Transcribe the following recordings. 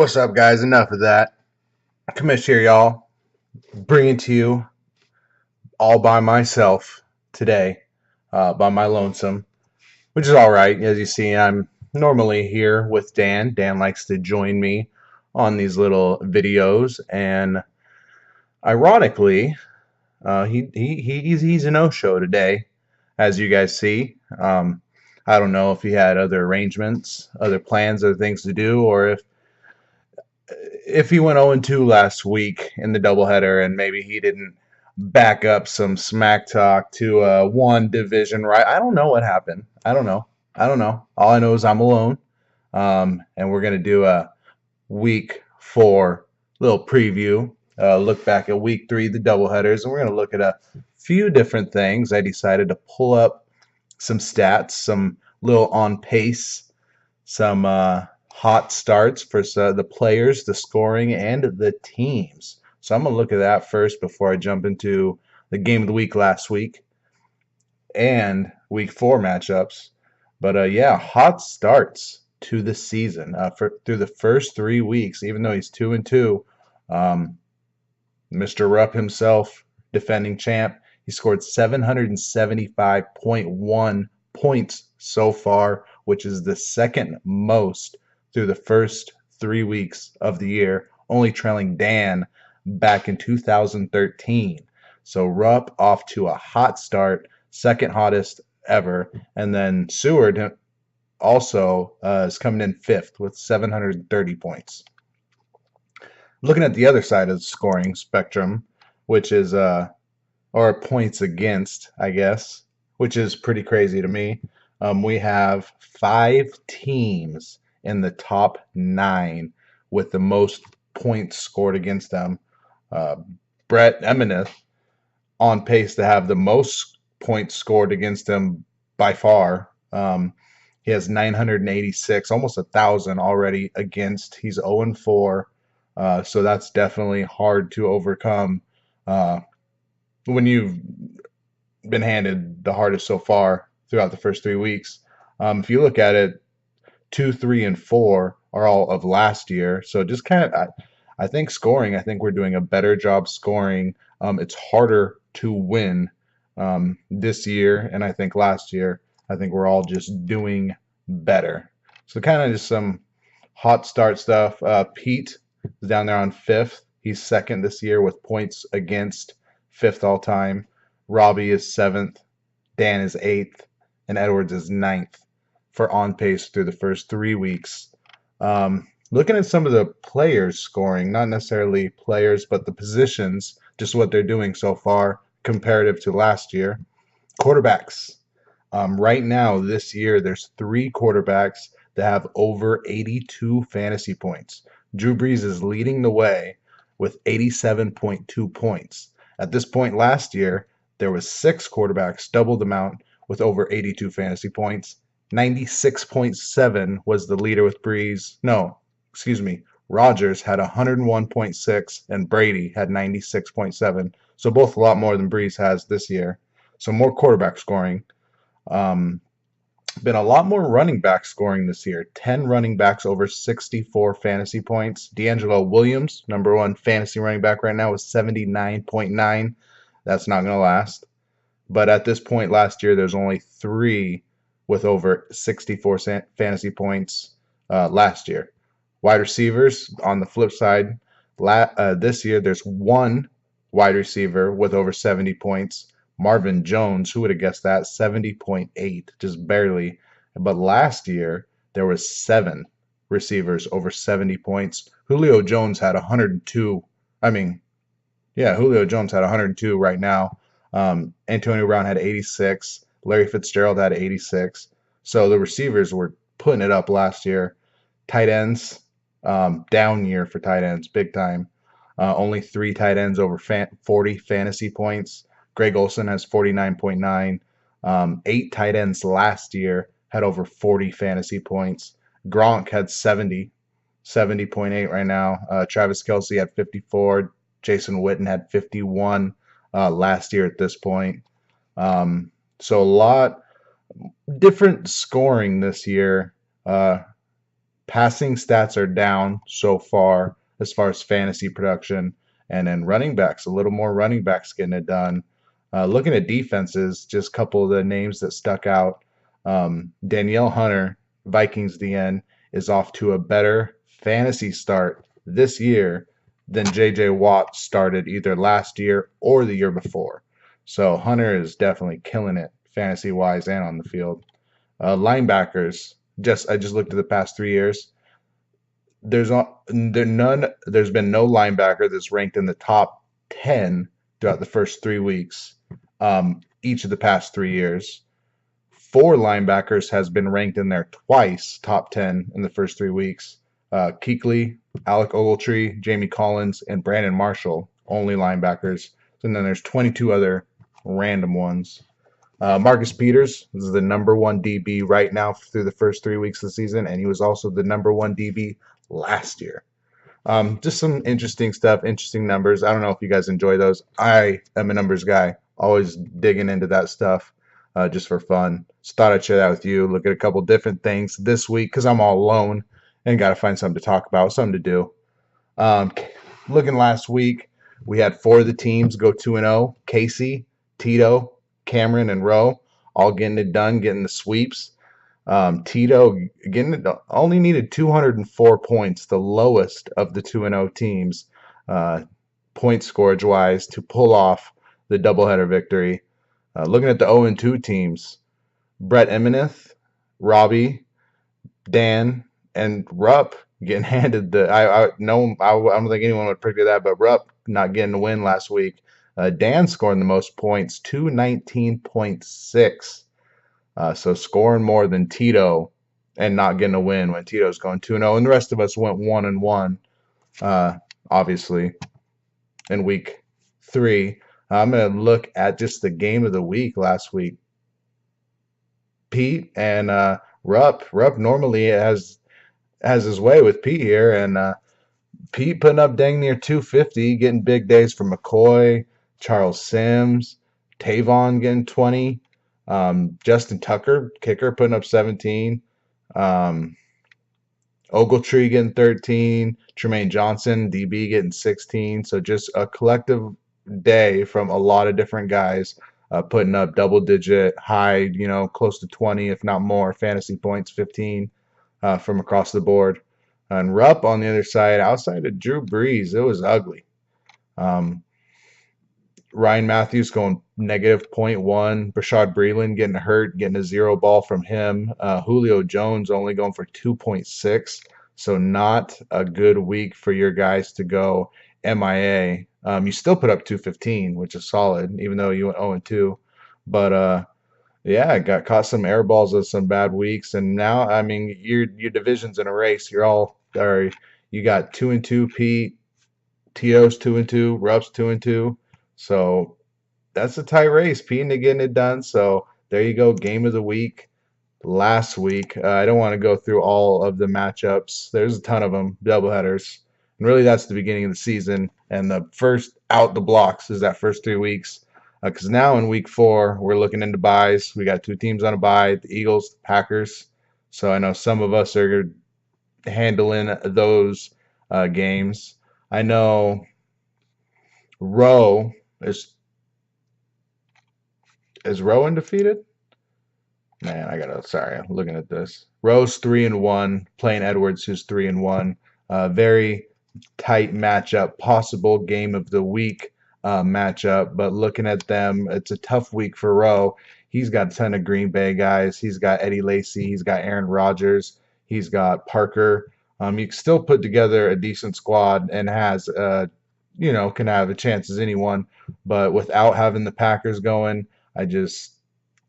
What's up, guys? Enough of that. Commish here, y'all. Bringing to you all by myself today, by my lonesome, which is all right. As you see, I'm normally here with Dan. Dan likes to join me on these little videos, and ironically, he's a no-show today, as you guys see. I don't know if he had other arrangements, other plans, other things to do, or if he went 0-2 last week in the doubleheader and maybe he didn't back up some smack talk to one division right. I don't know what happened. I don't know. All I know is I'm alone. And we're gonna do a week 4 little preview. Look back at week 3, the doubleheaders, and we're gonna look at a few different things. I decided to pull up some stats, some little on pace, some hot starts for the players, the scoring, and the teams. So I'm going to look at that first before I jump into the game of the week last week and week 4 matchups. But yeah, hot starts to the season through the first 3 weeks, even though he's 2-2. Mr. Rupp himself, defending champ, he scored 775.1 points so far, which is the second most through the first 3 weeks of the year, only trailing Dan back in 2013. So Rupp off to a hot start, second hottest ever. And then Seward also is coming in 5th with 730 points. Looking at the other side of the scoring spectrum, which is or points against, I guess, which is pretty crazy to me. We have 5 teams in the top 9 with the most points scored against them. Brett Emineth on pace to have the most points scored against them by far. He has 986, almost 1,000 already against. He's 0-4, so that's definitely hard to overcome when you've been handed the hardest so far throughout the first 3 weeks. If you look at it, 2, 3, and 4 are all of last year. So just kind of, I think scoring, I think we're doing a better job scoring. It's harder to win this year, and I think last year, I think we're all just doing better. So kind of just some hot start stuff. Pete is down there on 5th. He's 2nd this year with points against, 5th all time. Robbie is 7th. Dan is 8th. And Edwards is 9th for on pace through the first 3 weeks. Looking at some of the players scoring, not necessarily players, but the positions, just what they're doing so far comparative to last year. Quarterbacks. Right now, this year, there's 3 quarterbacks that have over 82 fantasy points. Drew Brees is leading the way with 87.2 points. At this point last year, there was 6 quarterbacks, double the amount, with over 82 fantasy points. 96.7 was the leader with Brees. No, excuse me. Rodgers had 101.6 and Brady had 96.7. So both a lot more than Brees has this year. So more quarterback scoring. Been a lot more running back scoring this year. 10 running backs over 64 fantasy points. D'Angelo Williams, number 1 fantasy running back right now, with 79.9. That's not going to last. But at this point last year, there's only 3 with over 64 fantasy points last year. Wide receivers, on the flip side, this year there's 1 wide receiver with over 70 points. Marvin Jones, who would have guessed that, 70.8, just barely. But last year, there was 7 receivers over 70 points. Julio Jones had 102. Julio Jones had 102 right now. Antonio Brown had 86. Larry Fitzgerald had 86. So the receivers were putting it up last year. Tight ends, down year for tight ends, big time. Only 3 tight ends over 40 fantasy points. Greg Olsen has 49.9. 8 tight ends last year had over 40 fantasy points. Gronk had 70.8 right now. Travis Kelce had 54. Jason Witten had 51 last year at this point. So a lot different scoring this year. Passing stats are down so far as fantasy production. And then running backs, a little more running backs getting it done. Looking at defenses, just a couple of the names that stuck out. Danielle Hunter, Vikings DN, is off to a better fantasy start this year than JJ Watt started either last year or the year before. So Hunter is definitely killing it fantasy wise and on the field. Linebackers, I just looked at the past 3 years. There's been no linebacker that's ranked in the top 10 throughout the first 3 weeks, each of the past 3 years. Four linebackers has been ranked in there twice, top 10 in the first 3 weeks. Kuechly, Alec Ogletree, Jamie Collins, and Brandon Marshall, only linebackers. And then there's 22 other random ones. Marcus Peters is the number one DB right now through the first 3 weeks of the season, and he was also the number one DB last year. Just some interesting stuff, interesting numbers. I don't know if you guys enjoy those. I am a numbers guy, always digging into that stuff just for fun. Just thought I'd share that with you. Look at a couple different things this week because I'm all alone and got to find something to talk about, something to do. Um, Looking last week, we had four of the teams go 2-0. Casey, Tito, Cameron, and Rowe all getting it done, getting the sweeps. Tito only needed 204 points, the lowest of the 2-0 teams, point scorage wise, to pull off the doubleheader victory. Looking at the 0-2 teams, Brett Emineth, Robbie, Dan, and Rupp getting handed the. I don't think anyone would predict that, but Rupp not getting the win last week. Dan scoring the most points, 219.6. So scoring more than Tito and not getting a win when Tito's going 2-0, and the rest of us went 1-1. Obviously, in week 3, I'm gonna look at just the game of the week last week. Pete and Rupp. Rupp normally has his way with Pete here, and Pete putting up dang near 250, getting big days from McCoy, Charles Sims, Tavon getting 20. Justin Tucker, kicker, putting up 17. Ogletree getting 13. Tremaine Johnson, DB, getting 16. So just a collective day from a lot of different guys putting up double-digit, high, close to 20, if not more, fantasy points, 15 from across the board. And Rupp on the other side, outside of Drew Brees, it was ugly. Ryan Matthews going negative -0.1. Brashad Breeland getting hurt, getting a zero ball from him. Julio Jones only going for 2.6. So not a good week for your guys to go MIA. You still put up 215, which is solid, even though you went 0-2. But yeah, got caught some air balls of some bad weeks, and now I mean your division's in a race. You got 2-2 Pete, Tito's 2-2, Rupp's 2-2. So that's a tight race. Pete getting it done. So there you go. Game of the week last week. I don't want to go through all of the matchups. There's a ton of them, doubleheaders. And really, that's the beginning of the season. And the first out the blocks is that first 3 weeks. Because now in week 4, we're looking into buys. We got 2 teams on a buy, the Eagles, the Packers. So I know some of us are handling those games. I know Rowe is Rowe undefeated? Man, I'm looking at this. Rowe's 3-1, playing Edwards, who's 3-1. Very tight matchup, possible game of the week matchup, but looking at them, it's a tough week for Rowe. He's got a ton of Green Bay guys. He's got Eddie Lacy. He's got Aaron Rodgers. He's got Parker. You can still put together a decent squad and can have a chance as anyone, but without having the Packers going, I just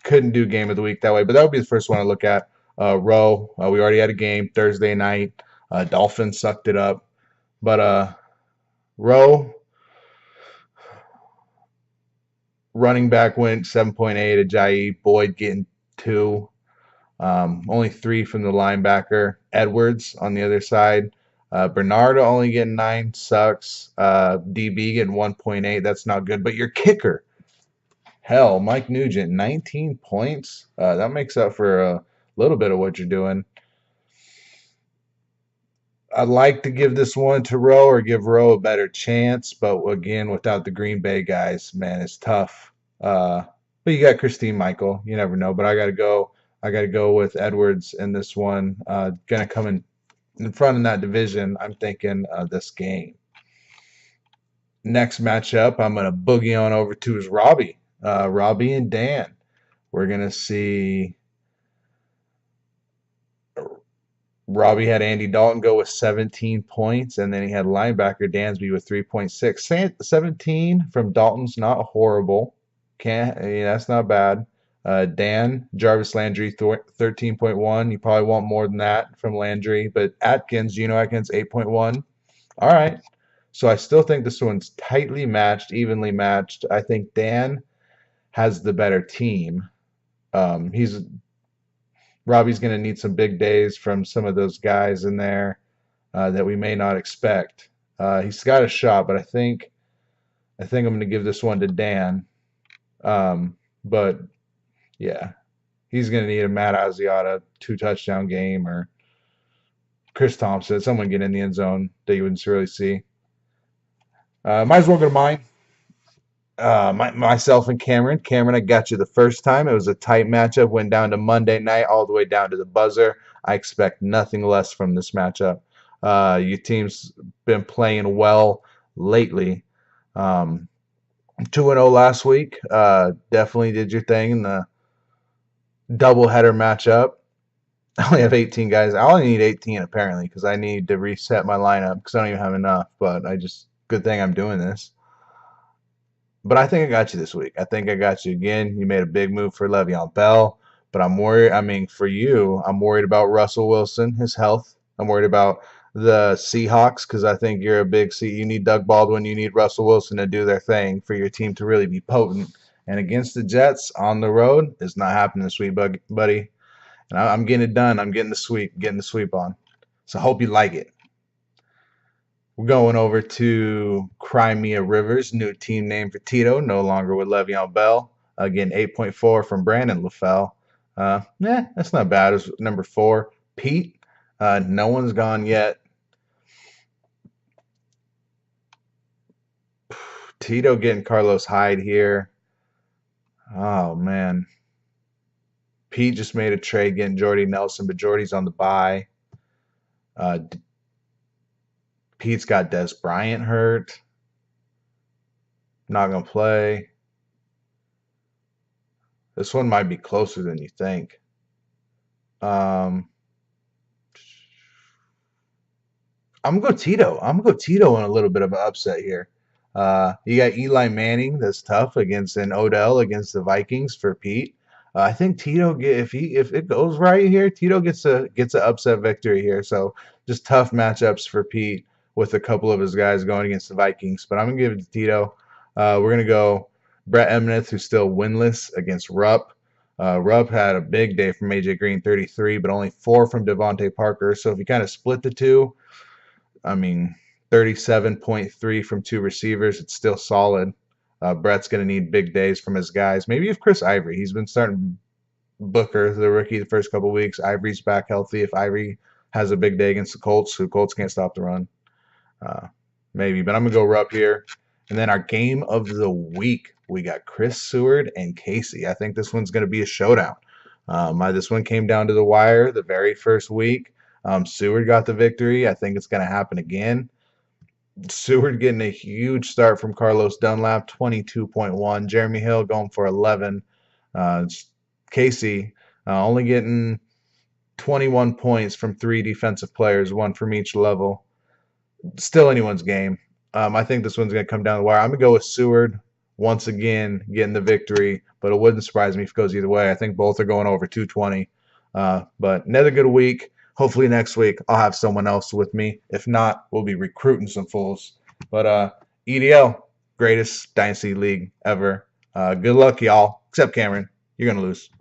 couldn't do game of the week that way. But that would be the first one I look at. Rowe, we already had a game Thursday night. Dolphins sucked it up. But Rowe, running back went 7.8. Ajayi, Boyd getting 2. Only 3 from the linebacker. Edwards on the other side. Bernardo only getting 9, sucks. DB getting 1.8, that's not good. But your kicker, hell, Mike Nugent, 19 points. That makes up for a little bit of what you're doing. I'd like to give this one to Rowe or give Rowe a better chance, but again, without the Green Bay guys, man, it's tough. Uh, but you got Christine Michael. You never know. But I got to go. I got to go with Edwards in this one. Gonna come in front in that division. I'm thinking this game. Next matchup, I'm gonna boogie on over to is Robbie. Robbie and Dan. We're gonna see Robbie had Andy Dalton go with 17 points, and then he had linebacker Dansby with 3.6. 17 from Dalton's not horrible. Can't that's not bad. Dan Jarvis Landry 13.1. You probably want more than that from Landry, but Atkins, Geno Atkins 8.1. All right. So I still think this one's tightly matched, evenly matched. I think Dan has the better team. He's Robbie's going to need some big days from some of those guys in there that we may not expect. He's got a shot, but I think I'm going to give this one to Dan. But yeah, he's going to need a Matt Asiata 2 touchdown game or Chris Thompson, someone get in the end zone that you wouldn't really see. Might as well go to mine. Myself and Cameron. Cameron, I got you the first time. It was a tight matchup. Went down to Monday night, all the way down to the buzzer. I expect nothing less from this matchup. Your team's been playing well lately. 2-0 last week. Definitely did your thing in the doubleheader matchup. I only have 18 guys. I only need 18 apparently because I need to reset my lineup because I don't even have enough. But good thing I'm doing this. But I think I got you this week. I think I got you again. You made a big move for Le'Veon Bell, but I'm worried. I mean, for you, I'm worried about Russell Wilson, his health. I'm worried about the Seahawks because I think you're a big C. You need Doug Baldwin. You need Russell Wilson to do their thing for your team to really be potent. And against the Jets on the road, it's not happening this week, buddy. And I'm getting it done. I'm getting the sweep on. So I hope you like it. We're going over to Crimea Rivers, new team name for Tito, no longer with Le'Veon Bell. Again, 8.4 from Brandon LaFell. That's not bad. It's number 4. Pete, no one's gone yet. Tito getting Carlos Hyde here. Oh, man. Pete just made a trade getting Jordy Nelson, but Jordy's on the bye. Pete's got Des Bryant hurt. Not going to play. This one might be closer than you think. I'm going to go Tito. I'm going to go Tito in a little bit of an upset here. You got Eli Manning that's tough against an Odell against the Vikings for Pete. I think Tito if it goes right here, Tito gets an upset victory here. So just tough matchups for Pete with a couple of his guys going against the Vikings. But I'm gonna give it to Tito. We're gonna go Brett Emnith, who's still winless against Rupp. Rupp had a big day from AJ Green, 33, but only 4 from Devontae Parker. So if you kind of split the two, I mean, 37.3 from 2 receivers, it's still solid. Brett's going to need big days from his guys. Maybe if Chris Ivory. He's been starting Booker, the rookie, the first couple of weeks. Ivory's back healthy. If Ivory has a big day against the Colts, who Colts can't stop the run. Maybe. But I'm going to go Rupp here. And then our game of the week, we got Chris Seward and Casey. I think this one's going to be a showdown. This one came down to the wire the very first week. Seward got the victory. I think it's going to happen again. Seward getting a huge start from Carlos Dunlap, 22.1. Jeremy Hill going for 11. Casey only getting 21 points from 3 defensive players, 1 from each level. Still anyone's game. I think this one's going to come down the wire. I'm going to go with Seward once again, getting the victory, but it wouldn't surprise me if it goes either way. I think both are going over 220. But another good week. Hopefully next week I'll have someone else with me. If not, we'll be recruiting some fools. But EDL, greatest dynasty league ever. Good luck, y'all. Except Cameron. You're going to lose.